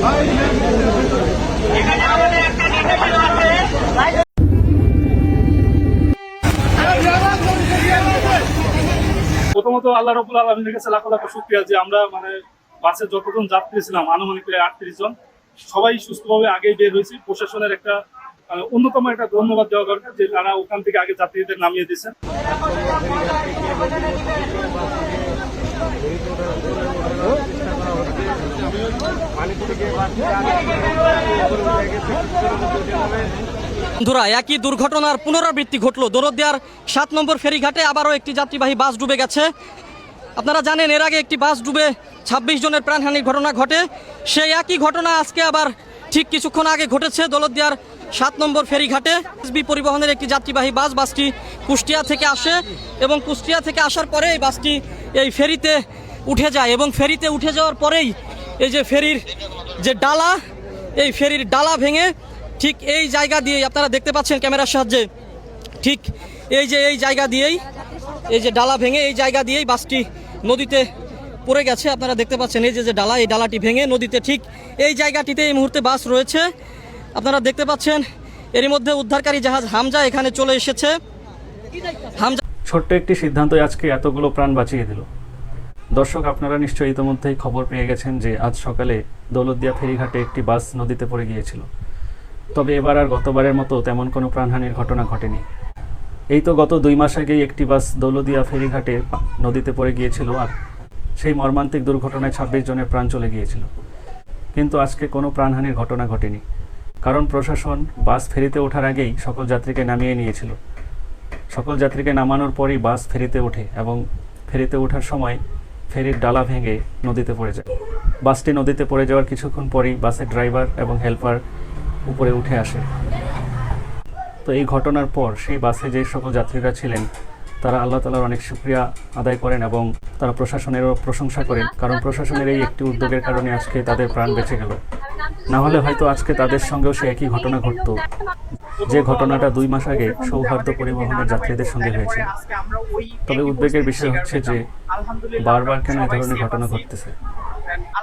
প্রথমত আল্লাহ রাব্বুল আলামিনের কাছে লাখ লাখ শুকরিয়া যে আমরা বাসে যতজন যাত্রী ছিলাম আনুমানিক 38 জন সবাই সুস্থভাবে আগেই বের হয়েছি। প্রশাসনের একটা অন্যতম একটা ধন্যবাদ দেওয়া দরকার যে তারা ওখান থেকে আগে যাত্রীদের নামিয়ে দিয়েছেন। বন্ধুরা, একই দুর্ঘটনার পুনরাবৃত্তি ঘটলো দৌলতদিয়ার 7 নম্বর ফেরিঘাটে। আবারও একটি যাত্রীবাহী বাস ডুবে গেছে। আপনারা জানেন এর আগে একটি বাস ডুবে 26 জনের প্রাণহানির ঘটনা ঘটে। সেই একই ঘটনা আজকে আবার ঠিক কিছুক্ষণ আগে ঘটেছে দৌলতদিয়ার 7 নম্বর ফেরিঘাটে। এসবি পরিবহনের একটি যাত্রীবাহী বাস, বাসটি কুষ্টিয়া থেকে আসে এবং কুষ্টিয়া থেকে আসার পরে এই বাসটি এই ফেরিতে উঠে যায় এবং ফেরিতে উঠে যাওয়ার পরেই এই যে ফেরির যে ডালা, এই ফেরির ডালা ভেঙে ঠিক এই জায়গা দিয়েই আপনারা দেখতে পাচ্ছেন ক্যামেরার সাহায্যে, ঠিক এই যে এই জায়গা দিয়েই এই যে ডালা ভেঙে এই জায়গা দিয়েই বাসটি নদীতে পড়ে গেছে। আপনারা দেখতে পাচ্ছেন এই যে ডালা, এই ডালাটি ভেঙে নদীতে ঠিক এই জায়গাটিতে এই মুহূর্তে বাস রয়েছে। আপনারা দেখতে পাচ্ছেন এরই মধ্যে উদ্ধারকারী জাহাজ হামজা এখানে চলে এসেছে। হামজা ছোট্ট একটি সিদ্ধান্তই আজকে এতগুলো প্রাণ বাঁচিয়ে দিল। দর্শক, আপনারা নিশ্চয়ই ইতিমধ্যেই খবর পেয়ে গেছেন যে আজ সকালে দৌলতদিয়া ফেরিঘাটে একটি বাস নদীতে পড়ে গিয়েছিল। তবে এবার আর গতবারের মতো তেমন কোনো প্রাণহানির ঘটনা ঘটেনি। এই তো গত 2 মাস আগেই একটি বাস দৌলতদিয়া ফেরিঘাটে নদীতে পড়ে গিয়েছিল, আর সেই মর্মান্তিক দুর্ঘটনায় 26 জনের প্রাণ চলে গিয়েছিল। কিন্তু আজকে কোনো প্রাণহানির ঘটনা ঘটেনি, কারণ প্রশাসন বাস ফেরিতে ওঠার আগেই সকল যাত্রীকে নামিয়ে নিয়েছিল। সকল যাত্রীকে নামানোর পরই বাস ফেরিতে ওঠে এবং ফেরিতে ওঠার সময় ফেরির ডালা ভেঙে নদীতে পড়ে যায়। বাসটি নদীতে পড়ে যাওয়ার কিছুক্ষণ পরই বাসের ড্রাইভার এবং হেল্পার উপরে উঠে আসে। তো এই ঘটনার পর সেই বাসে যে সকল যাত্রীরা ছিলেন তারা আল্লাহ তাআলার অনেক শুকরিয়া আদায় করেন এবং তারা প্রশাসনেরও প্রশংসা করেন, কারণ প্রশাসনের এই একটি উদ্যোগের কারণে আজকে তাদের প্রাণ বেঁচে গেল। না হলে হয়তো আজকে তাদের সঙ্গেও সে একই ঘটনা ঘটত, যে ঘটনাটা 2 মাস আগে সৌহার্দ্য পরিবহনের যাত্রীদের সঙ্গে হয়েছে। তবে উদ্বেগের বিষয় হচ্ছে যে বারবার কেন এই ধরনের ঘটনা ঘটতেছে।